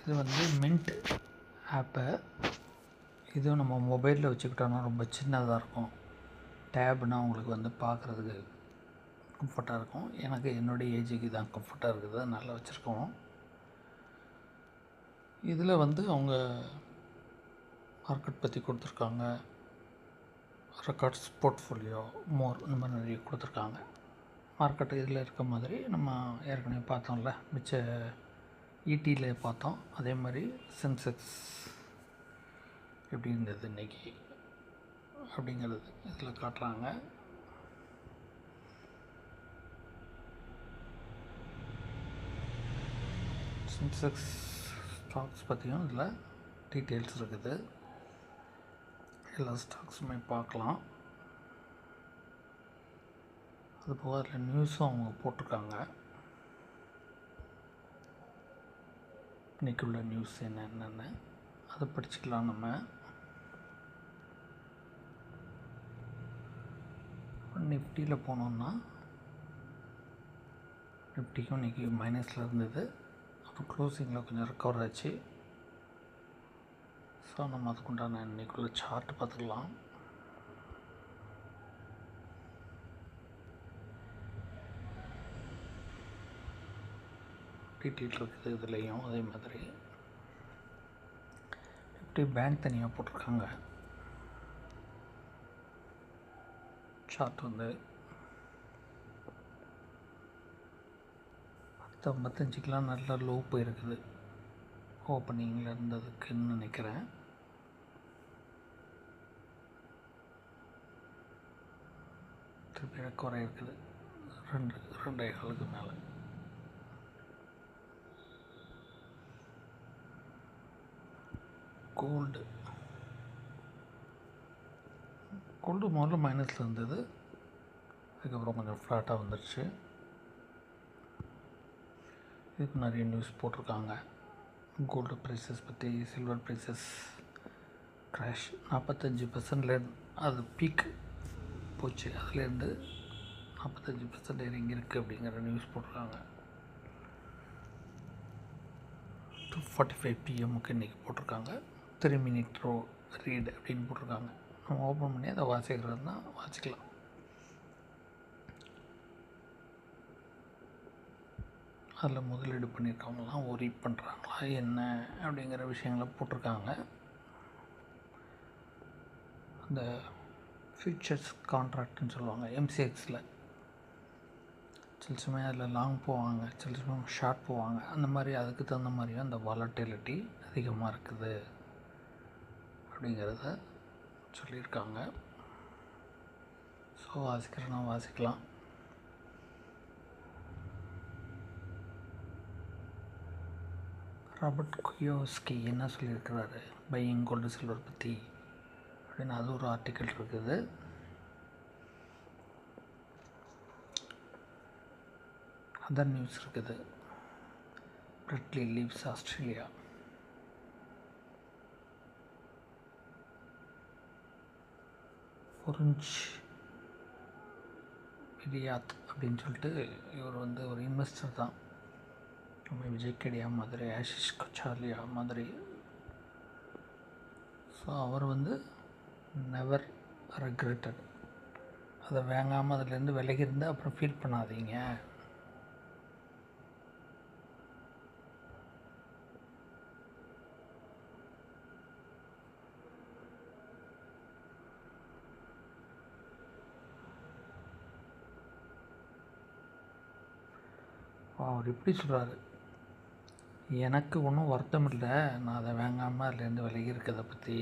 இது வந்து மின்ட் ஆப்பு. இதுவும் நம்ம மொபைலில் வச்சுக்கிட்டோன்னா ரொம்ப சின்னதாக இருக்கும். டேப்னால் உங்களுக்கு வந்து பார்க்குறதுக்கு கம்ஃபர்ட்டாக இருக்கும். எனக்கு என்னுடைய ஏஜுக்கு தான் கம்ஃபர்ட்டாக இருக்குது, நல்லா வச்சுருக்கோம். இதில் வந்து அவங்க மார்க்கெட் பற்றி கொடுத்துருக்காங்க, ரெக்கார்ட்ஸ், போர்ட்ஃபோலியோ, மோர் இந்த மாதிரி நிறைய கொடுத்துருக்காங்க. மார்க்கெட்டு இதில் இருக்க மாதிரி நம்ம ஏற்கனவே பார்த்தோம்ல, மிச்ச ஈடியில் பார்த்தோம். அதே மாதிரி சென்செக்ஸ் எப்படி இருந்தது இன்றைக்கி அப்படிங்கிறது இதில் காட்டுறாங்க. சென்செக்ஸ் ஸ்டாக்ஸ் பற்றியும் இதில் டீட்டெயில்ஸ் இருக்குது. எல்லா ஸ்டாக்ஸுமே பார்க்கலாம். அது போக அதில் நியூஸும் அவங்க போட்டிருக்காங்க. இன்றைக்கி உள்ள நியூஸ் என்னென்னு அதை படிச்சுக்கலாம். நம்ம நிஃப்டியில் போனோம்னா நிஃப்டிக்கும் இன்றைக்கி மைனஸில் இருந்தது. அப்புறம் க்ளோசிங்கில் கொஞ்சம் ரெக்கவர் ஆச்சு. ஸோ நம்ம அதுக்குண்டான இன்றைக்குள்ள சார்ட் பார்த்துக்கலாம். டீட்டெயில் இருக்குது இதுலேயும். அதே மாதிரி நிஃப்டி பேங்க் தனியாக போட்டிருக்காங்க. சார்ட் வந்து 10.55 நல்லா லோ போயிருக்குது. ஓப்பனிங்கில் இருந்ததுக்குன்னு நினைக்கிறேன். திருப்பி குறை இருக்குது 2.25 மேலே. கோல்டு முதல்ல மைனஸில் இருந்தது, அதுக்கப்புறம் கொஞ்சம் ஃப்ளாட்டாக வந்துடுச்சு. இதுக்கு நிறைய நியூஸ் போட்டிருக்காங்க. கோல்டு ப்ரைஸஸ் பற்றி, சில்வர் ப்ரைஸஸ் க்ராஷ் 45% அது பீக் போச்சு. அதுலேருந்து 45% இறங்கி இருக்குது அப்படிங்கிற நியூஸ் போட்டிருக்காங்க. 2:45 PM இன்றைக்கி போட்டிருக்காங்க. 3 minute ரீட் அப்படின்னு போட்டிருக்காங்க. நம்ம ஓப்பன் பண்ணி அதை வாசிக்கிறதுனா வாசிக்கலாம். அதில் முதலீடு பண்ணியிருக்கவங்களாம் ஒரி பண்ணுறாங்களா என்ன அப்படிங்கிற விஷயங்களை போட்டிருக்காங்க. அந்த ஃபியூச்சர்ஸ் கான்ட்ராக்ட்னு சொல்லுவாங்க எம்சிஎக்ஸில். சில சமயம் அதில் லாங் போவாங்க, சில சமயம் ஷார்ட் போவாங்க. அந்த மாதிரி அதுக்கு தகுந்த மாதிரியும் அந்த வாலட்டிலிட்டி அதிகமாக இருக்குது அப்படிங்கிறத சொல்லியிருக்காங்க. ஸோ வாசிக்கிறேன்னா வாசிக்கலாம். ராபர்ட் குயோஸ்கி என்ன சொல்லியிருக்கிறாரு பையிங் கோல்டு சில்வர் பற்றி அப்படின்னு அது ஒரு ஆர்டிக்கல் இருக்குது. அதர் நியூஸ் இருக்குது. Bradley leaves Australia. புருஞ்ச் பிரியாத் அப்படின்னு சொல்லிட்டு இவர் வந்து ஒரு இன்வெஸ்டர் தான். நம்ம விஜய் கெடியா மாதிரி, ஆஷிஷ் கச்சாலியா மாதிரி. ஸோ அவர் வந்து நெவர் ரெக்ரெட்டட், அதை வாங்காமல் அதுலேருந்து விலகி இருந்தால் அப்புறம் ஃபீல் பண்ணாதீங்க. அவர் இப்படி சொல்கிறாரு, எனக்கு ஒன்றும் வருத்தம் இல்லை, நான் அதை வாங்காமல் அதுலேருந்து விலகி இருக்கிறத பற்றி.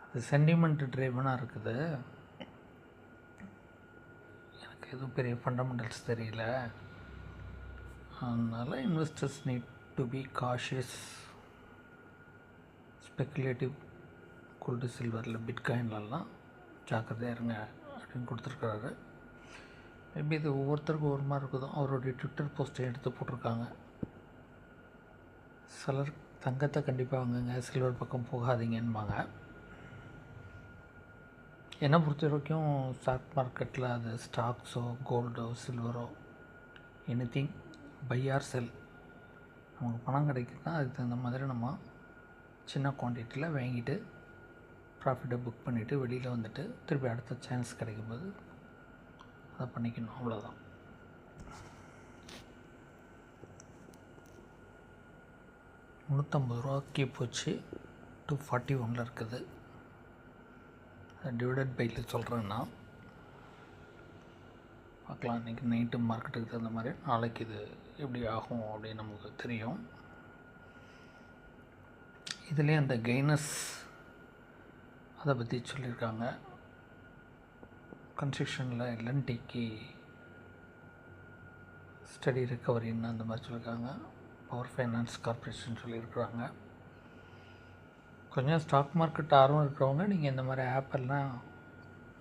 அது சென்டிமெண்ட் ட்ரைவனாக இருக்குது. எனக்கு எதுவும் பெரிய ஃபண்டமெண்டல்ஸ் தெரியல. அதனால் investors need to be cautious. Speculative gold சில்வரில் பிட்காயின்லலாம் ஜாக்கிரதையாக இருங்க அப்படின்னு கொடுத்துருக்குறாரு. மேபி இது ஒவ்வொருத்தருக்கும் ஒரு மாதிரி இருக்குதோ. அவருடைய ட்விட்டர் போஸ்ட்டை எடுத்து போட்டிருக்காங்க. சிலர் தங்கத்தை கண்டிப்பாக வாங்குங்க, சில்வர் பக்கம் போகாதீங்கன்பாங்க. என்னை பொறுத்த வரைக்கும் ஸ்டாக் மார்க்கெட்டில் அது ஸ்டாக்ஸோ கோல்டோ சில்வரோ எனிதிங் பை ஆர் செல் நமக்கு பணம் கிடைக்குதுன்னா அதுக்கு தகுந்த மாதிரி நம்ம சின்ன குவான்டிட்டியில் வாங்கிட்டு ப்ராஃபிட்டை புக் பண்ணிவிட்டு வெளியில் வந்துட்டு திருப்பி அடுத்த சான்ஸ் கிடைக்கும்போது அதை பண்ணிக்கணும். அவ்வளோதான். ₹350 கீப் வச்சு 241 இருக்குது. டிவைடட் பையில் சொல்கிறேன்னா பார்க்கலாம். இன்றைக்கி நைட்டு மார்க்கெட்டுக்கு தகுந்த மாதிரி நாளைக்கு இது எப்படி ஆகும் அப்படின்னு நமக்கு தெரியும். இதுலேயே அந்த கெய்னஸ் அதை பற்றி சொல்லியிருக்காங்க. கன்ஸ்ட்ரக்ஷனில் எல்என்டிக்கு ஸ்டடி ரெக்கவரின்னு அந்த மாதிரி சொல்லியிருக்காங்க. பவர் ஃபைனான்ஸ் கார்பரேஷன் சொல்லியிருக்கிறாங்க. கொஞ்சம் ஸ்டாக் மார்க்கெட் ஆர்வம் இருக்கிறவங்க நீங்கள் இந்த மாதிரி ஆப்பெல்லாம்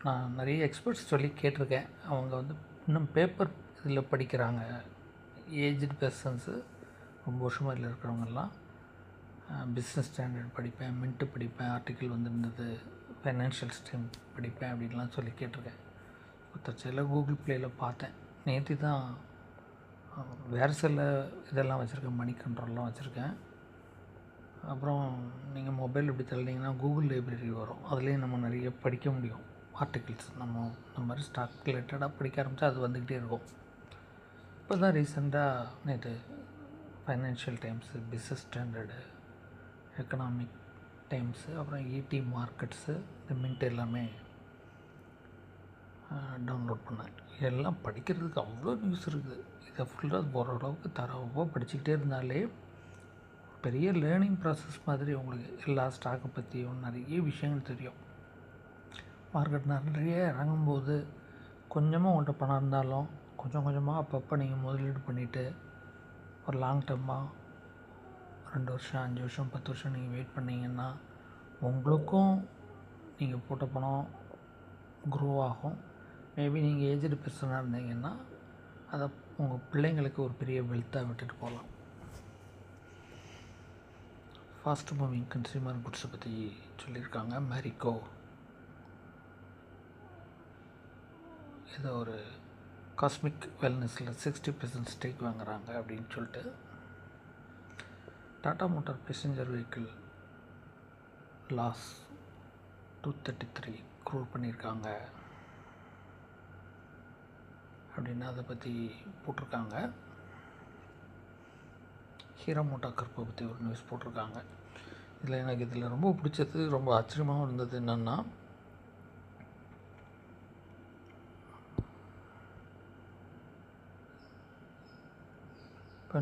நான் நிறைய எக்ஸ்பர்ட்ஸ் சொல்லி கேட்டிருக்கேன். அவங்க வந்து இன்னும் பேப்பர் இதில் படிக்கிறாங்க. ஏஜ்டு பர்சன்ஸு ரொம்ப வருஷமாக இதில் இருக்கிறவங்கெல்லாம் பிஸ்னஸ் ஸ்டாண்டர்ட் படிப்பேன், மின்ட்டு படிப்பேன், ஆர்டிக்கிள் வந்துருந்தது, ஃபைனான்ஷியல் ஸ்ட்ரீம் படிப்பேன் அப்படின்லாம் சொல்லி கேட்டிருக்கேன். தற்செயலாக கூகுள் ப்ளேயில் பார்த்தேன். நேற்று தான் வேறு சில இதெல்லாம் வச்சுருக்கேன், மணி கண்ட்ரோல்லாம் வச்சுருக்கேன். அப்புறம் நீங்கள் மொபைல் இப்படி தள்ளிங்கன்னா கூகுள் லைப்ரரி வரும். அதுலேயும் நம்ம நிறைய படிக்க முடியும் ஆர்டிகிள்ஸ். நம்ம இந்த மாதிரி ஸ்டாக் ரிலேட்டடாக படிக்க ஆரம்பித்தா அது வந்துக்கிட்டே இருக்கும். இப்போ தான் ரீசெண்டாக நேற்று financial times, business standard, economic times, அப்புறம் ஈடி மார்க்கெட்ஸு, இந்த மின்ட் எல்லாமே டவுன்லோட் பண்ணேன். எல்லாம் படிக்கிறதுக்கு அவ்வளோ நியூஸ் இருக்குது. இதை ஃபுல்லாக ஓரளவுக்கு தரவாக படிச்சுக்கிட்டே இருந்தாலே பெரிய லேர்னிங் ப்ராசஸ் மாதிரி உங்களுக்கு எல்லா ஸ்டாக்கை பற்றியும் நிறைய விஷயங்கள் தெரியும். மார்க்கெட் நிறைய இறங்கும்போது கொஞ்சமாக உங்கள்கிட்ட பணம் இருந்தாலும் கொஞ்சம் கொஞ்சமாக அப்பப்போ நீங்கள் முதலீடு பண்ணிவிட்டு ஒரு லாங் டர்மாக 2 வருஷம், 5 வருஷம், 10 வருஷம் நீங்கள் வெயிட் பண்ணிங்கன்னா உங்களுக்கும் நீங்கள் போட்ட பணம் க்ரோ ஆகும். மேபி நீங்கள் ஏஜ்டு பர்சனாக இருந்தீங்கன்னா அதை உங்கள் பிள்ளைங்களுக்கு ஒரு பெரிய வெல்த்தாக விட்டுட்டு போகலாம். ஃபாஸ்ட் மூவிங் கன்சியூமர் குட்ஸை பற்றி சொல்லியிருக்காங்க. மேரிகோ ஏதோ ஒரு காஸ்மிக் வெல்னஸில் 60% ஸ்டேக் வாங்குகிறாங்க அப்படின்னு சொல்லிட்டு. Tata motor passenger vehicle loss 233 crore பண்ணியிருக்காங்க அப்படின்னு அதை பற்றி போட்டிருக்காங்க. ஹீரோ மோட்டார் பற்றி ஒரு நியூஸ் போட்டிருக்காங்க. எனக்கு இதில் ரொம்ப பிடிச்சது, ரொம்ப ஆச்சரியமாகவும் இருந்தது என்னென்னா, இப்போ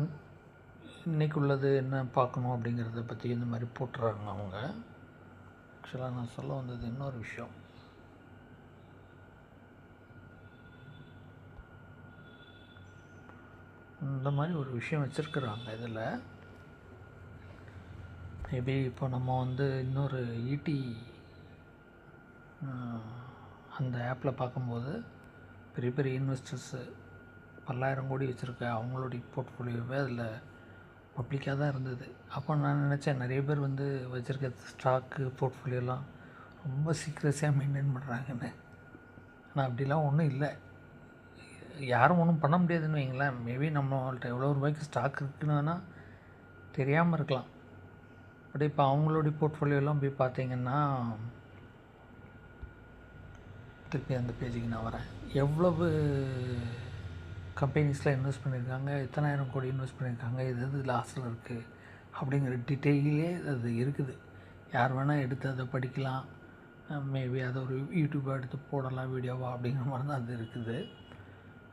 இன்றைக்கி உள்ளது என்ன பார்க்கணும் அப்படிங்கிறத பற்றி இந்த மாதிரி போட்டுறாங்க அவங்க. ஆக்சுவலாக நான் சொல்ல வந்தது இன்னொரு விஷயம். இந்த மாதிரி ஒரு விஷயம் வச்சுருக்குறாங்க இதில். மேபி இப்போ நம்ம வந்து இன்னொரு ஈடி அந்த ஆப்பில் பார்க்கும்போது பெரிய பெரிய இன்வெஸ்டர்ஸு 10,000 கோடி வச்சுருக்க அவங்களுடைய போர்ட்ஃபோலியோவே அதில் பப்ளிக்காக தான் இருந்தது. அப்போ நான் நினச்சேன் நிறைய பேர் வந்து வச்சுருக்க ஸ்டாக்கு போர்ட்ஃபோலியோலாம் ரொம்ப சீக்ரெஸியாக மெயின்டைன் பண்ணுறாங்கன்னு. ஆனால் அப்படிலாம் ஒன்றும் இல்லை. யாரும் ஒன்றும் பண்ண முடியாதுன்னு வைங்களேன். மேபி நம்மள்ட்ட எவ்வளோ ரூபாய்க்கு ஸ்டாக் இருக்குன்னா தெரியாமல் இருக்கலாம். பட் இப்போ அவங்களுடைய போர்ட்ஃபோலியோலாம் போய் பார்த்தீங்கன்னா, திருப்பி அந்த பேஜுக்கு நான் வரேன், எவ்வளவு கம்பெனிஸில் இன்வெஸ்ட் பண்ணியிருக்காங்க, எத்தனை ஆயிரம் கோடி இன்வெஸ்ட் பண்ணியிருக்காங்க, எது லாஸில் இருக்குது அப்படிங்கிற டீட்டெயிலே அது இருக்குது. யார் வேணால் எடுத்து அதை படிக்கலாம். மேபி அதை ஒரு யூடியூப்பாக எடுத்து போடலாம் வீடியோவா அப்படிங்கிற மாதிரி தான் அது இருக்குது.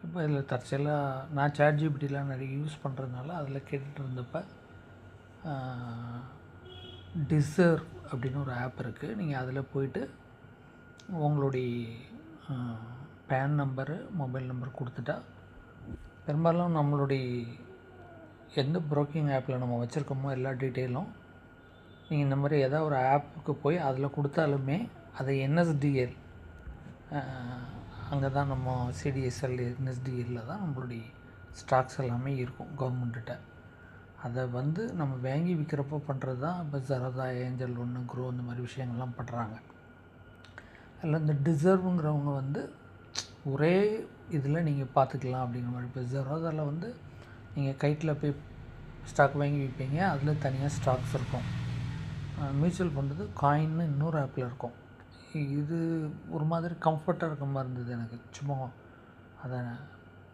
இப்போ இதில் தற்செயலாக நான் சாட்ஜிபிட்டிலாம் நிறைய யூஸ் பண்ணுறதுனால அதில் கேட்டுட்டு இருந்தப்போ டிசர்வ் அப்படின்னு ஒரு ஆப் இருக்குது. நீங்கள் அதில் போய்ட்டு உங்களுடைய பேன் நம்பரு, மொபைல் நம்பர் கொடுத்துட்டா பெரும்பாலும் நம்மளுடைய எந்த ப்ரோக்கிங் ஆப்பில் நம்ம வச்சுருக்கோமோ எல்லா டீட்டெயிலும் நீங்கள் இந்த மாதிரி ஏதாவது ஒரு ஆப்புக்கு போய் அதில் கொடுத்தாலுமே அதை என்எஸ்டிஎல் அங்கே தான் நம்ம சிடிஎஸ்எல் என்எஸ்டிஎல்லில் தான் நம்மளுடைய ஸ்டாக்ஸ் எல்லாமே இருக்கும் கவர்மெண்ட்டிட்ட. அதை வந்து நம்ம வாங்கி விற்கிறப்போ பண்ணுறது தான் இப்போ ஜரதா, ஏஞ்சல் ஒன்று, க்ரோ இந்த மாதிரி விஷயங்கள்லாம் பண்ணுறாங்க. அதில் இந்த டிசர்வுங்கிறவங்க வந்து ஒரே இதில் நீங்கள் பார்த்துக்கலாம் அப்படிங்கிற மாதிரி. இப்போ ஜரோதாவில் வந்து நீங்கள் கைட்டில் போய் ஸ்டாக் வாங்கி விற்பீங்க, அதில் தனியாக ஸ்டாக்ஸ் இருக்கும். மியூச்சுவல் ஃபண்டு காயின்னு இன்னொரு ஆப்பில் இருக்கும். இது ஒரு மாதிரி கம்ஃபர்ட்டாக இருக்க மாதிரி இருந்தது எனக்கு. சும்மா அதை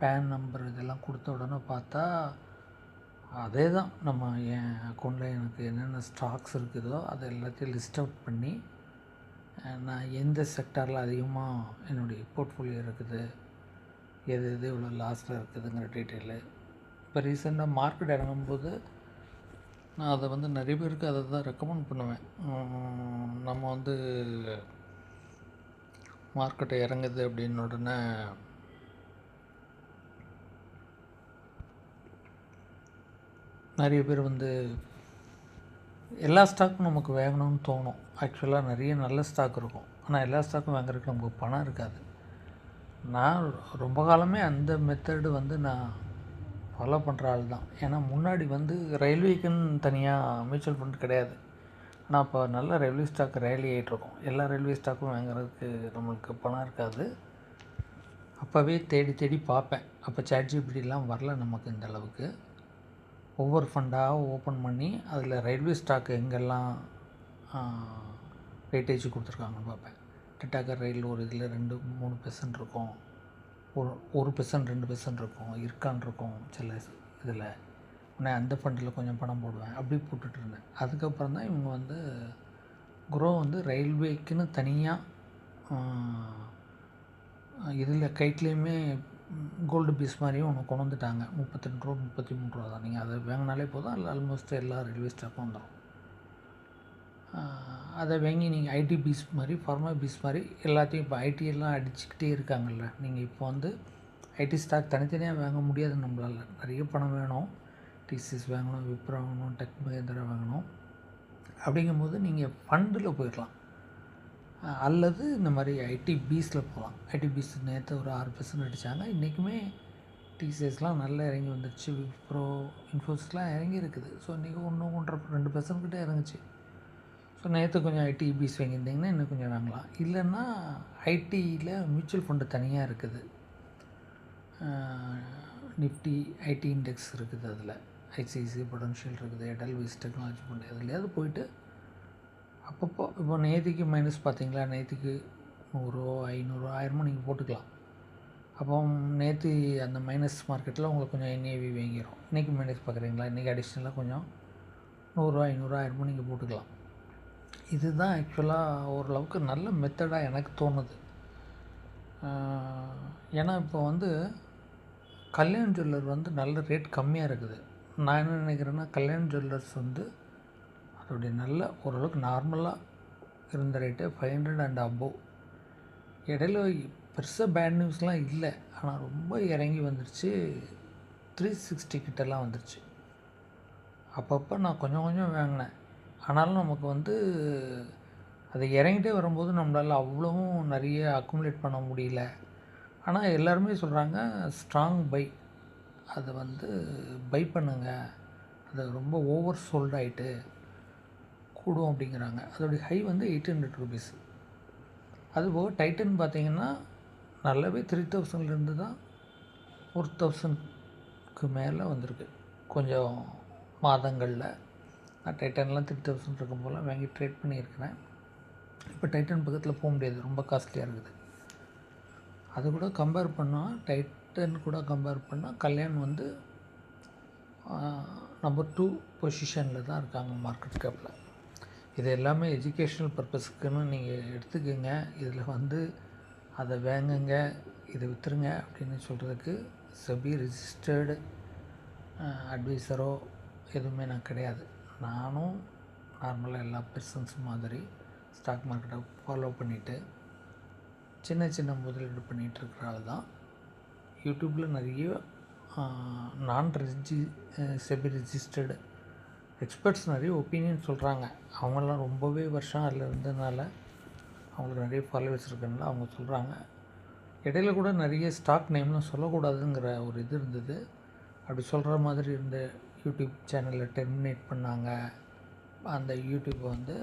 பேன் நம்பர் இதெல்லாம் கொடுத்த உடனே பார்த்தா அதே தான், நம்ம என் அக்கௌண்ட்டில் எனக்கு என்னென்ன ஸ்டாக்ஸ் இருக்குதோ அதை எல்லாத்தையும் லிஸ்ட் அவுட் பண்ணி நான் எந்த செக்டாரில் அதிகமாக என்னுடைய போர்ட்ஃபோலியோ இருக்குது, எது இவ்வளோ லாஸில் இருக்குதுங்கிற டீட்டெயிலு. இப்போ ரீசெண்டாக மார்க்கெட் இறங்கும்போது நான் அதை நிறைய பேருக்கு அதை தான் ரெக்கமெண்ட் பண்ணுவேன். நம்ம மார்க்கெட்டை இறங்குது அப்படின்னு உடனே நிறைய பேர் எல்லா ஸ்டாக்கும் நமக்கு வாங்கணும்னு தோணும். ஆக்சுவலாக நிறைய நல்ல ஸ்டாக் இருக்கும், ஆனால் எல்லா ஸ்டாக்கும் வாங்குறதுக்கு நமக்கு பணம் இருக்காது. நான் ரொம்ப காலமே அந்த மெத்தடு நான் ஃபாலோ பண்ணுற ஆள் தான். ஏன்னா முன்னாடி ரயில்வேக்குன்னு தனியாக மியூச்சுவல் ஃபண்ட் கிடையாது. ஆனால் இப்போ நல்ல ரயில்வே ஸ்டாக் ரேலி ஆகிட்ருக்கோம். எல்லா ரயில்வே ஸ்டாக்கும் வாங்குறதுக்கு நம்மளுக்கு பணம் இருக்காது. அப்போவே தேடி தேடி பார்ப்பேன். அப்போ ChatGPTலாம் வரல நமக்கு இந்த அளவுக்கு. ஒவ்வொரு ஃபண்டாக ஓப்பன் பண்ணி அதில் ரயில்வே ஸ்டாக்கு எங்கெல்லாம் வெயிட்டேஜ் கொடுத்துருக்காங்கன்னு பார்ப்பேன். டிட்டாகர் ரயில் ஒரு இதில் 2-3% இருக்கும், 1% 2% இருக்கும், இருக்கான் இருக்கும் சில இதில். நான் அந்த ஃபண்டில் கொஞ்சம் பணம் போடுவேன், அப்படி போட்டுட்டு இருந்தேன். அதுக்கப்புறம் தான் இவங்க குரோ ரயில்வேக்குன்னு தனியாக இதில் கைட்லேயுமே கோல்டு பீஸ் மாதிரியும் ஒன்று கொண்டு வந்துட்டாங்க. 32 ரூபா 33 ரூபா தான். நீங்கள் அதை வாங்கினாலே போதும், அதில் ஆல்மோஸ்ட் எல்லா ரயில்வே ஸ்டாக்கும் வந்துடும். அதை வாங்கி நீங்கள் ஐடி பீஸ் மாதிரி, ஃபார்மா பீஸ் மாதிரி எல்லாத்தையும் இப்போ ஐடியெல்லாம் அடிச்சுக்கிட்டே இருக்காங்கல்ல. நீங்கள் இப்போ ஐடி ஸ்டாக் தனித்தனியாக வாங்க முடியாது நம்மளால். நிறைய பணம் வேணும். டிசிஎஸ் வாங்கணும், விப்ரோ வாங்கணும், டெக் மஹேந்திரா வாங்கணும். அப்படிங்கும்போது நீங்கள் ஃபண்டில் போயிடலாம், அல்லது இந்த மாதிரி ஐடி பீஸில் போகலாம். ஐடி பீஸ் நேற்று ஒரு 6% அடித்தாங்க. இன்றைக்குமே டிசிஎஸ்லாம் நல்லா இறங்கி வந்துடுச்சு. விப்ரோ, இன்ஃபோசிஸ்லாம் இறங்கி இருக்குது. ஸோ இன்றைக்கி 1-1.5% கிட்டே இறங்குச்சு. ஸோ நேற்று கொஞ்சம் ஐடி பீஸ் வாங்கியிருந்தீங்கன்னா இன்னும் கொஞ்சம் வாங்கலாம். இல்லைன்னா ஐடியில் மியூச்சுவல் ஃபண்டு தனியாக இருக்குது. நிஃப்டி ஐடி இண்டெக்ஸ் இருக்குது, அதில் ஐசிஐசிஐ பொடென்ஷியல் இருக்குது, எடல்வைஸ் டெக்னாலஜி ஃபண்டு. எதுலையாவது போயிட்டு அப்பப்போ இப்போ நேற்றுக்கு மைனஸ் பார்த்தீங்களா, நேற்றுக்கு 100, 500, 1000 நீங்கள் போட்டுக்கலாம். அப்போ நேற்று அந்த மைனஸ் மார்க்கெட்டில் உங்களுக்கு கொஞ்சம் என்ஏவி வாங்கிடும். இன்றைக்கி மைனஸ் பார்க்குறீங்களா, இன்றைக்கி அடிஷ்னலாக கொஞ்சம் 100, 500, 1000 நீங்கள் போட்டுக்கலாம். இதுதான் ஆக்சுவலாக ஓரளவுக்கு நல்ல மெத்தடாக எனக்கு தோணுது. ஏன்னா இப்போ கல்யாண் ஜுவல்லர் நல்ல ரேட் கம்மியாக இருக்குது. நான் என்ன நினைக்கிறேன்னா, கல்யாண் ஜுவல்லர்ஸ் அதோடைய நல்ல ஓரளவுக்கு நார்மலாக இருந்த ரேட்டு 500 அண்ட் அபோவ். இடையில பெருசாக பேட் நியூஸ்லாம் இல்லை, ஆனால் ரொம்ப இறங்கி வந்துருச்சு. 360 கிட்டலாம் வந்துருச்சு. அப்பப்போ நான் கொஞ்சம் கொஞ்சம் வாங்கினேன். ஆனாலும் நமக்கு அது இறங்கிட்டே வரும்போது நம்மளால் அவ்வளவும் நிறைய அக்குமுலேட் பண்ண முடியல. ஆனால் எல்லாருமே சொல்கிறாங்க ஸ்ட்ராங் பை, அதை பை பண்ணுங்க, அது ரொம்ப ஓவர் சோல்ட் ஆகிட்டு கூடும் அப்படிங்கிறாங்க. அதோடைய ஹை 800 ருபீஸ். அதுபோக டைட்டன் பார்த்திங்கன்னா நல்லாவே 3000லேருந்து தான் 4000க்கு மேலே வந்திருக்கு கொஞ்சம் மாதங்களில். நான் டைட்டன்லாம் 3000 இருக்கும் போல் வாங்கி ட்ரேட் பண்ணியிருக்கிறேன். இப்போ டைட்டன் பக்கத்தில் போக முடியாது, ரொம்ப காஸ்ட்லியாக இருக்குது. அது கூட கம்பேர் பண்ணால், டைட்டன் கூட கம்பேர் பண்ணால் கல்யாண் நம்பர் 2 பொசிஷனில் தான் இருக்காங்க மார்க்கெட் கேப்பில். இது எல்லாமே எஜுகேஷ்னல் பர்பஸ்க்குன்னு நீங்கள் எடுத்துக்கோங்க. இதில் அதை வாங்குங்க, இதை விற்றுருங்க அப்படின்னு சொல்கிறதுக்கு செபி ரெஜிஸ்டர்டு அட்வைஸரோ எதுவுமே நான் கிடையாது. நானும் நார்மலாக எல்லா பர்சன்ஸ் மாதிரி ஸ்டாக் மார்க்கெட்டை ஃபாலோ பண்ணிவிட்டு சின்ன சின்ன முதலீடு பண்ணிகிட்ருக்கிற ஆள் தான். யூடியூப்பில் நிறைய செபி ரெஜிஸ்டர்டு எக்ஸ்பர்ட்ஸ் நிறைய ஒப்பீனியன் சொல்கிறாங்க. அவங்களாம் ரொம்பவே வருஷம் அதில் இருந்ததுனால அவங்களுக்கு நிறைய ஃபாலோவர்ஸ் இருக்கிறதுனால அவங்க சொல்கிறாங்க. இடையில கூட நிறைய ஸ்டாக் நேம்லாம் சொல்லக்கூடாதுங்கிற ஒரு இது இருந்தது. அப்படி சொல்கிற மாதிரி இருந்த யூடியூப் சேனலில் டெர்மினேட் பண்ணாங்க. அந்த யூடியூப்பை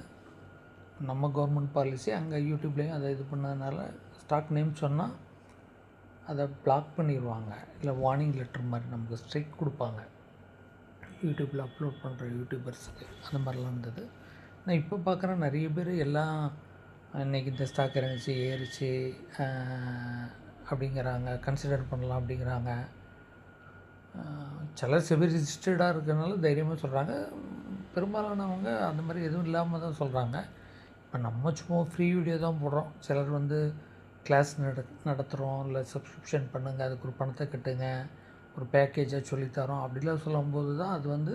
நம்ம கவர்மெண்ட் பாலிசி அங்கே யூடியூப்லேயும் அதை இது பண்ணதுனால ஸ்டாக் நேம் சொன்னால் அதை பிளாக் பண்ணிடுவாங்க, இல்லை வார்னிங் லெட்டர் மாதிரி நமக்கு ஸ்ட்ரைக் கொடுப்பாங்க. யூடியூப்பில் அப்லோட் பண்ணுற யூடியூபர்ஸுக்கு அந்த மாதிரிலாம் இருந்தது. நான் இப்போ பார்க்குறேன் நிறைய பேர் எல்லாம் இன்றைக்கி இந்த ஸ்டாக் இறங்குச்சு ஏறிச்சு அப்படிங்கிறாங்க, கன்சிடர் பண்ணலாம் அப்படிங்கிறாங்க. சிலர் செபி ரிஜிஸ்டர்டாக இருக்கிறதுனால தைரியமாக சொல்கிறாங்க. பெரும்பாலானவங்க அந்த மாதிரி எதுவும் இல்லாமல் தான் சொல்கிறாங்க. இப்போ நம்ம சும்மா ஃப்ரீ வீடியோ தான் போடுறோம். சிலர் வந்து கிளாஸ் நடத்துகிறோம், இல்லை சப்ஸ்கிரிப்ஷன் பண்ணுங்கள், அதுக்கு ஒரு பணத்தை கட்டுங்க, ஒரு பேக்கேஜாக சொல்லித்தரோம் அப்படிலாம் சொல்லும்போது தான் அது வந்து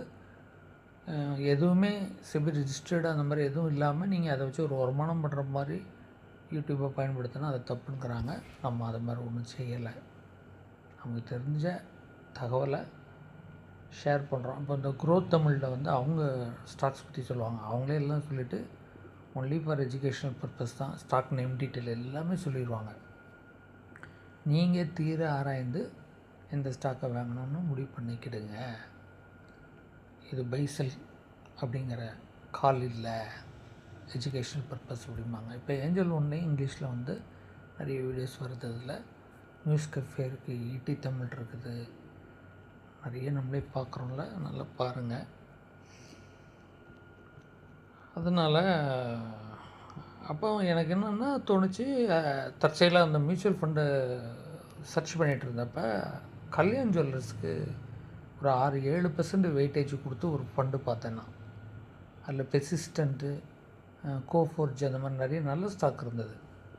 எதுவுமே செபி ரிஜிஸ்டர்டு அந்த மாதிரி எதுவும் இல்லாமல் நீங்கள் அதை வச்சு ஒரு வருமானம் பண்ணுற மாதிரி யூடியூப்பை பயன்படுத்தினா அது தப்புங்கிறாங்க. நம்ம அதை மாதிரி ஒன்றும் செய்யலை. நமக்கு தெரிஞ்ச தகவலை ஷேர் பண்ணுறோம். இப்போ இந்த க்ரோத் தமிழில் வந்து அவங்க ஸ்டாக்ஸ் பற்றி சொல்லுவாங்க. அவங்களே எல்லாம் சொல்லிவிட்டு ஒன்லி ஃபார் எஜுகேஷ்னல் பர்பஸ் தான், ஸ்டாக் நேம் டீட்டெயில் எல்லாமே சொல்லிடுவாங்க. நீங்கள் தீர ஆராய்ந்து எந்த ஸ்டாக்கை வாங்கணும்னு முடிவு பண்ணிக்கிடுங்க. இது பைசல் அப்படிங்கிற கால் இல்லை, எஜுகேஷ்னல் பர்பஸ் அப்படிம்பாங்க. இப்போ ஏஞ்சல் ஒன்றே இங்கிலீஷில் வந்து நிறைய வீடியோஸ் வருது. அதில் நியூஸ் கஃபே இருக்குது, ஈடி தமிழ் இருக்குது, நிறைய நம்மளே பார்க்குறோம்ல, நல்லா பாருங்கள். அதனால் அப்போ எனக்கு என்னென்னா தோணுச்சு, தற்செயலாக அந்த மியூச்சுவல் ஃபண்டை சர்ச் பண்ணிகிட்டு இருந்தப்போ கல்யாண் ஜுவல்லர்ஸ்க்கு ஒரு 6-7% வெயிட்டேஜ் கொடுத்து ஒரு ஃபண்டு பார்த்தேன் நான். அதில் பெர்சிஸ்டண்ட்டு, கோஃபோர்ஜ் அந்த மாதிரி நிறைய நல்ல ஸ்டாக் இருந்தது.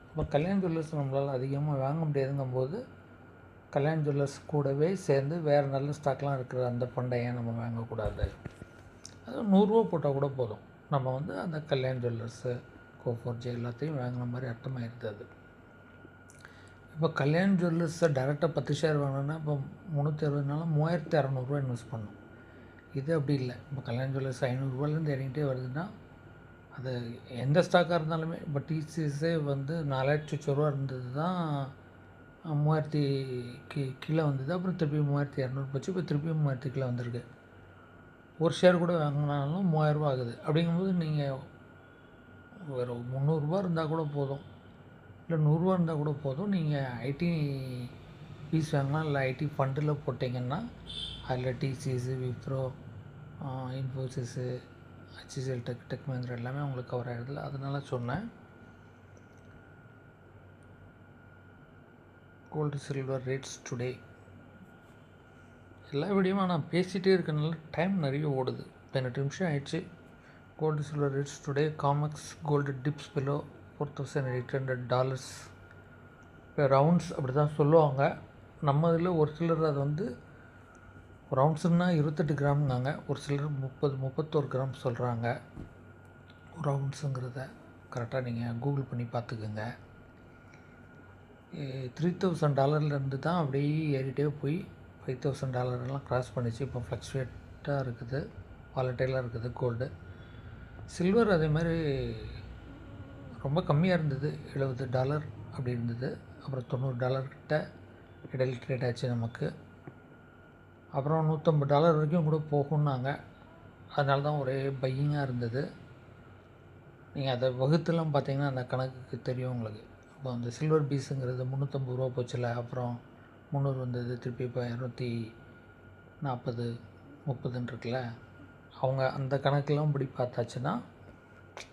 அப்போ கல்யாண் ஜுவல்லர்ஸ் நம்மளால் அதிகமாக வாங்க முடியாதுங்கும்போது கல்யாண் ஜுவல்லர்ஸ் கூடவே சேர்ந்து வேறு நல்ல ஸ்டாக்லாம் இருக்கிற அந்த ஃபண்டை ஏன் நம்ம வாங்கக்கூடாது? அது 100 ரூபா போட்டால் கூட போதும். நம்ம வந்து அந்த கல்யாண் ஜுவல்லர்ஸு, கோஃபோர்ஜ் எல்லாத்தையும் வாங்கின மாதிரி அர்த்தமாக இருந்தது. இப்போ கல்யாண் ஜுவல்லர்ஸை டேரெக்டாக 10 ஷேர் வாங்கினோன்னா இப்போ 360 3600 இன்வெஸ்ட் பண்ணணும். இது அப்படி இல்லை. இப்போ கல்யாண் ஜுவல்லர்ஸ் 500 இறங்கிட்டே வருதுன்னா அது எந்த ஸ்டாக்காக இருந்தாலுமே, இப்போ டிசிஎஸ்ஸே வந்து 4000 இருந்தது தான் 3000 கீழே வந்தது. அப்புறம் திருப்பி 3200 போச்சு. இப்போ திருப்பி 3000 கீழே வந்திருக்கு. ஒரு ஷேர் கூட வாங்கினாலும் 3000 ஆகுது. அப்படிங்கும்போது நீங்கள் ஒரு 300 இருந்தால் கூட போதும், இல்லை 100 இருந்தால் கூட போதும். நீங்கள் ஐடி பீஸ் வாங்கினா இல்லை ஐடி ஃபண்டில் போட்டிங்கன்னா அதில் TCS, Wipro, Infosys, HCL Tech Mahindra எல்லாமே உங்களுக்கு கவர் ஆகிடுதில்ல. அதனால சொன்னேன். கோல்டு சில்வர் ரேட்ஸ் டுடே எல்லா வீடியோவும் நான் பேசிகிட்டே இருக்கனால டைம் நிறைய ஓடுது. 18 நிமிஷம் ஆயிடுச்சு. Gold silver rates today, Comex gold dips below $4,800. இப்போ ரவுண்ட்ஸ் அப்படி தான் சொல்லுவாங்க. நம்ம இதில் ஒரு சிலர் அது வந்து ரவுண்ட்ஸுன்னா 28 கிராம்ங்காங்க, ஒரு சிலர் 31 கிராம் சொல்கிறாங்க. ரவுண்ட்ஸுங்கிறத கரெக்டாக நீங்கள் கூகுள் பண்ணி பார்த்துக்குங்க. $3,000 தான் அப்படியே ஏறிட்டே போய் $5,000 கிராஸ் பண்ணிச்சு. இப்போ ஃப்ளக்சுவேட்டாக இருக்குது, வாலட்டைலாக இருக்குது கோல்டு. சில்வர் அதே மாதிரி ரொம்ப கம்மியாக இருந்தது, $70 அப்படி இருந்தது. அப்புறம் $90 கிட்ட இடையில் ட்ரேட் ஆச்சு நமக்கு. அப்புறம் $150 வரைக்கும் கூட போகும்னாங்க. அதனால தான் ஒரே பையிங்காக இருந்தது. நீங்கள் அதை வகுத்துலாம் பார்த்தீங்கன்னா அந்த கணக்குக்கு தெரியும் உங்களுக்கு. இப்போ அந்த சில்வர் பீஸுங்கிறது $350 போச்சுல, அப்புறம் 300 வந்தது, திருப்பி இப்போ 240, 30 இருக்குல்ல. அவங்க அந்த கணக்கெல்லாம் இப்படி பார்த்தாச்சுன்னா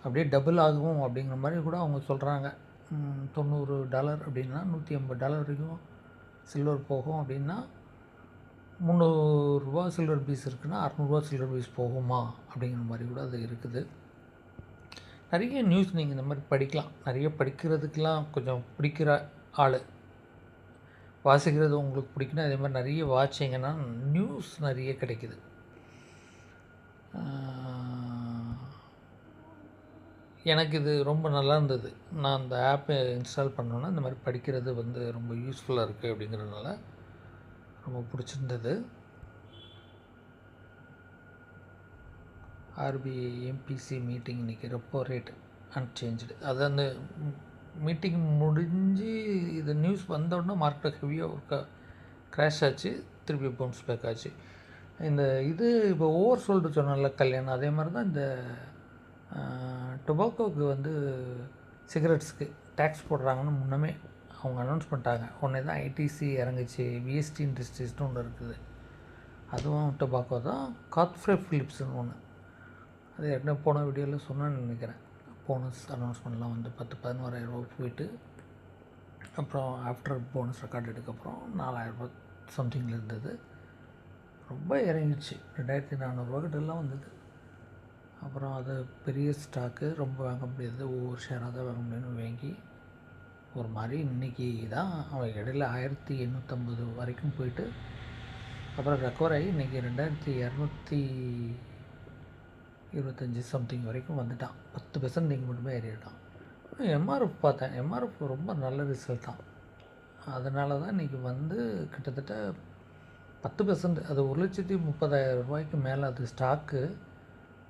அப்படியே டபுள் ஆகும் அப்படிங்கிற மாதிரி கூட அவங்க சொல்கிறாங்க. $90 அப்படின்னா $150 வரைக்கும் சில்வர் போகும். அப்படின்னா $300 சில்வர் பீஸ் இருக்குன்னா $600 சில்வர் பீஸ் போகுமா அப்படிங்கிற மாதிரி கூட அது இருக்குது. நிறைய நியூஸ் நீங்கள் இந்த மாதிரி படிக்கலாம். நிறைய படிக்கிறதுக்கெலாம் கொஞ்சம் பிடிக்கிற ஆள், வாசிக்கிறது உங்களுக்கு பிடிக்குன்னா அதே மாதிரி நிறைய வாட்சிங்கன்னா நியூஸ் நிறைய கிடைக்குது. எனக்கு இது ரொம்ப நல்லா இருந்தது. நான் அந்த ஆப்பை இன்ஸ்டால் பண்ணோன்னா இந்த மாதிரி படிக்கிறது வந்து ரொம்ப யூஸ்ஃபுல்லாக இருக்குது அப்படிங்கிறதுனால ரொம்ப பிடிச்சிருந்தது. ஆர்பிஐ எம்பிசி மீட்டிங் இன்றைக்கி ரெப்போ ரேட் அன்சேஞ்சு. அது அந்த மீட்டிங் முடிஞ்சு இது நியூஸ் வந்தோடனே மார்க்கெட் ஹெவியாக ஒரு க்ராஷ் ஆச்சு, திருப்பி பவுன்ஸ் பேக் ஆச்சு. இந்த இது இப்போ ஓவர் சோல்டு சொன்னால கல்யாணம், அதே மாதிரி தான் இந்த டொபாக்கோவுக்கு வந்து சிகரெட்ஸுக்கு டேக்ஸ் போடுறாங்கன்னு முன்னமே அவங்க அனௌன்ஸ் பண்ணிட்டாங்க. உடனே தான் ஐடிசி இறங்குச்சு. விஎஸ்டி இண்டஸ்ட்ரீஸ்னு ஒன்று இருக்குது, அதுவும் டொபாக்கோ தான். காத்ஃப்ரே ஃபிலிப்ஸ்னு ஒன்று, அது ஏற்கனவே போன வீடியோவில் சொன்னேன்னு நினைக்கிறேன். போனஸ் அனௌன்ஸ்மெண்ட்லாம் வந்து 10-11,000 ரூபா போயிட்டு அப்புறம் ஆஃப்டர் போனஸ் ரெக்கார்ட் எடுக்கப்புறம் 4,000 ரூபா சம்திங்கில் இருந்தது. ரொம்ப இறங்கிடுச்சு, 2,400 ரூபா கிட்டலாம் வந்தது. அப்புறம் அது பெரிய ஸ்டாக்கு, ரொம்ப வாங்க முடியாது, ஒவ்வொரு ஷேராக தான் வாங்க முடியும்னு வாங்கி ஒரு மாதிரி இன்றைக்கி தான் அவன் இடையில 1,850 வரைக்கும் போயிட்டு அப்புறம் ரெக்கவர் ஆகி இன்றைக்கி 2,225 சம்திங் வரைக்கும் வந்துட்டான். 10% இன்றைக்கி மட்டுமே ஏறிட்டான். எம்ஆர்எஃப் பார்த்தேன், எம்ஆர்எஃப் ரொம்ப நல்ல ரிசல்ட் தான். அதனால தான் இன்றைக்கி வந்து கிட்டத்தட்ட 10%, அது 1,30,000 ரூபாய்க்கு மேலே அது ஸ்டாக்கு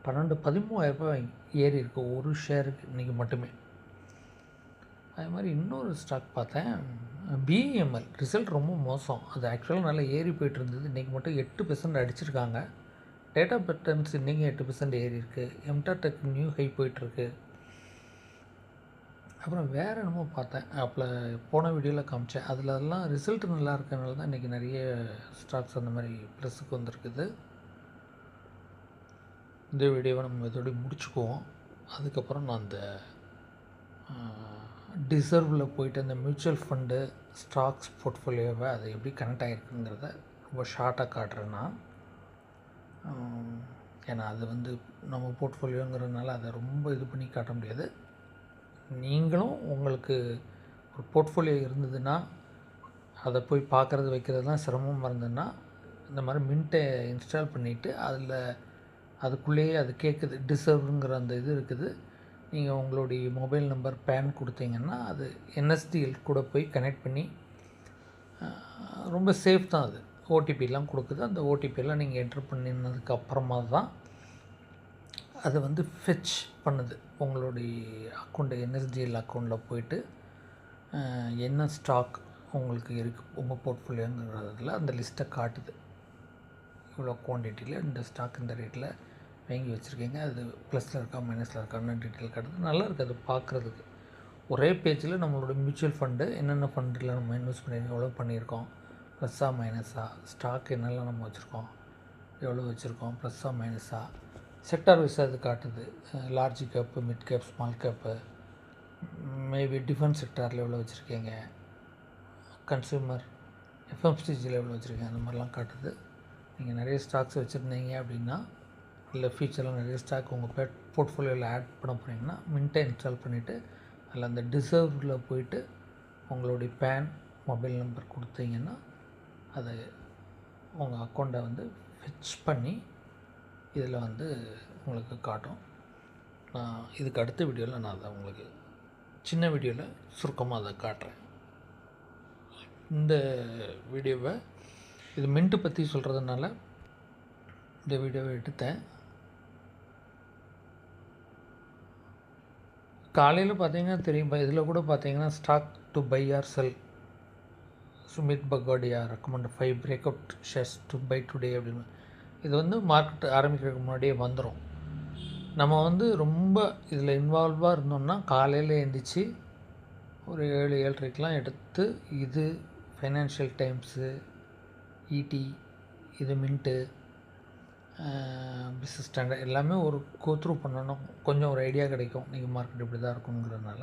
13,000 ரூபாய் ஏறி இருக்குது ஒரு ஷேருக்கு இன்றைக்கி மட்டுமே. அதே மாதிரி இன்னொரு ஸ்டாக் பார்த்தேன், பிஎம்எல் ரிசல்ட் ரொம்ப மோசம். அது ஆக்சுவலாக நல்லா ஏறி போய்ட்டு இருந்தது, இன்றைக்கி மட்டும் 8% அடிச்சிருக்காங்க. டேட்டா பேட்டர்ன்ஸ் இன்றைக்கி 8% ஏறி இருக்குது. எம்டாடெக் நியூ ஹை போயிட்டுருக்கு. அப்புறம் வேறு என்னமோ பார்த்தேன், அப்போ போன வீடியோவில் காமிச்சேன், அதெல்லாம் ரிசல்ட் நல்லா இருக்கிறனால தான் இன்றைக்கி நிறைய ஸ்டாக்ஸ் அந்த மாதிரி ப்ளஸுக்கு வந்திருக்குது. இந்த வீடியோவை நம்ம இதோட முடிச்சுக்குவோம். அதுக்கப்புறம் நான் அந்த டிசர்வில் போயிட்டு அந்த மியூச்சுவல் ஃபண்டு ஸ்டாக்ஸ் போர்ட்ஃபோலியோவை அது எப்படி கனெக்ட் ஆகிருக்குங்கிறத ரொம்ப ஷார்ட்டாக காட்டுறேன்னா, ஏன்னா அது வந்து நம்ம போர்ட்ஃபோலியோங்கிறதுனால அதை ரொம்ப இது பண்ணி காட்ட முடியாது. நீங்களும் உங்களுக்கு ஒரு போர்ட்ஃபோலியோ இருந்ததுன்னா அதை போய் பார்க்குறது வைக்கிறதுலாம் சிரமமாக இருந்ததுன்னா இந்த மாதிரி மின்ட்டை இன்ஸ்டால் பண்ணிவிட்டு அதில் அதுக்குள்ளேயே அது கேட்குது, டிசர்வ்ங்கிற அந்த இது இருக்குது. நீங்கள் உங்களுடைய மொபைல் நம்பர் பேன் கொடுத்தீங்கன்னா அது என்எஸ்டிஎல் கூட போய் கனெக்ட் பண்ணி ரொம்ப சேஃப் தான். அது ஓடிபிலாம் கொடுக்குது. அந்த ஓடிபியெல்லாம் நீங்கள் என்ட்ரு பண்ணினதுக்கு அப்புறமா தான் அது வந்து ஃபெச் பண்ணுது. உங்களுடைய அக்கௌண்ட்டு என்எஸ்டிஎல் அக்கௌண்ட்டில் போயிட்டு என்ன ஸ்டாக் உங்களுக்கு இருக்குது உங்கள் போர்ட்ஃபோலியோங்கிறதுல அந்த லிஸ்ட்டை காட்டுது. இவ்வளோ குவான்டிட்டியில் இந்த ஸ்டாக் இந்த ரேட்டில் வாங்கி வச்சுருக்கீங்க, அது ப்ளஸில் இருக்கா மைனஸில் இருக்கான்னு டீட்டெயில் காட்டுது. நல்லா இருக்குது அது பார்க்குறதுக்கு. ஒரே பேஜில் நம்மளோட மியூச்சுவல் ஃபண்டு என்னென்ன ஃபண்டில் நம்ம இன்வெஸ்ட் பண்ணியிருக்கோம், எவ்வளோ பண்ணியிருக்கோம், ப்ளஸ்ஸாக மைனஸாக, ஸ்டாக் என்னெல்லாம் நம்ம வச்சுருக்கோம், எவ்வளோ வச்சுருக்கோம், ப்ளஸ்ஸாக மைனஸாக, செக்டார் வைஸாக அது காட்டுது. Large cap, mid cap, small cap, maybe defence செக்டாரில் எவ்வளோ வச்சுருக்கீங்க, கன்சூமர் எஃப்எம்சிஜியில் எவ்வளோ வச்சுருக்கீங்க, அந்த மாதிரிலாம் காட்டுது. நீங்கள் நிறைய ஸ்டாக்ஸ் வச்சுருந்தீங்க அப்படின்னா, இல்லை ஃபியூச்சரில் நிறைய ஸ்டாக் உங்கள் போர்ட்ஃபோலியோவில் ஆட் பண்ண போகிறீங்கன்னா மின்ட்டை இன்ஸ்டால் பண்ணிவிட்டு அதில் அந்த டிசர்வில் போயிட்டு உங்களுடைய பேன் மொபைல் நம்பர் கொடுத்தீங்கன்னா அது உங்கள் அக்கௌண்ட்டை வந்து ஃபெச் பண்ணி இதில் வந்து உங்களுக்கு காட்டும். நான் இதுக்கு அடுத்த வீடியோவில் நான் அதை உங்களுக்கு சின்ன வீடியோவில் சுருக்கமாக அதை காட்டுறேன். இந்த வீடியோவை இது மின்ட்டு பற்றி சொல்கிறதுனால இந்த வீடியோவை எடுத்தேன். காலையில் பார்த்தீங்கன்னா தெரியும், இதில் கூட பார்த்தீங்கன்னா stock to buy or sell, Sumit Bagadia recommend 5 break out shares to buy today அப்படின்னு. இது வந்து மார்க்கெட் ஆரம்பிக்கிறதுக்கு முன்னாடியே வந்துடும். நம்ம வந்து ரொம்ப இதில் இன்வால்வாக இருந்தோம்னா காலையில் எழுந்திரிச்சு ஒரு 7-7:30க்கெலாம் எடுத்து இது ஃபைனான்ஷியல் டைம்ஸு, ஈடி, இது மின்ட்டு, பிஸ்னஸ் ஸ்டாண்டர்ட் எல்லாமே ஒரு கோத்ரூ பண்ணணும். கொஞ்சம் ஒரு ஐடியா கிடைக்கும் நீங்கள் மார்க்கெட் இப்படி தான் இருக்குங்கிறதுனால.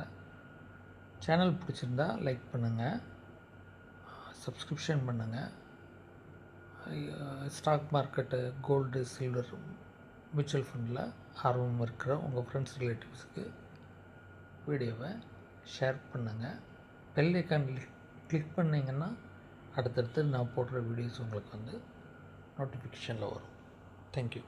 சேனல் பிடிச்சிருந்தா லைக் பண்ணுங்கள், சப்ஸ்கிரிப்ஷன் பண்ணுங்கள். Stock market, gold, silver, mutual ஃபண்டில் ஆர்வம் இருக்கிற உங்கள் ஃப்ரெண்ட்ஸ் ரிலேட்டிவ்ஸுக்கு வீடியோவை ஷேர் பண்ணுங்கள். பெல் ஐக்கான் கிளிக் பண்ணிங்கன்னா அடுத்தடுத்து நான் போடுற வீடியோஸ் உங்களுக்கு வந்து நோட்டிஃபிகேஷனில் வரும். Thank you.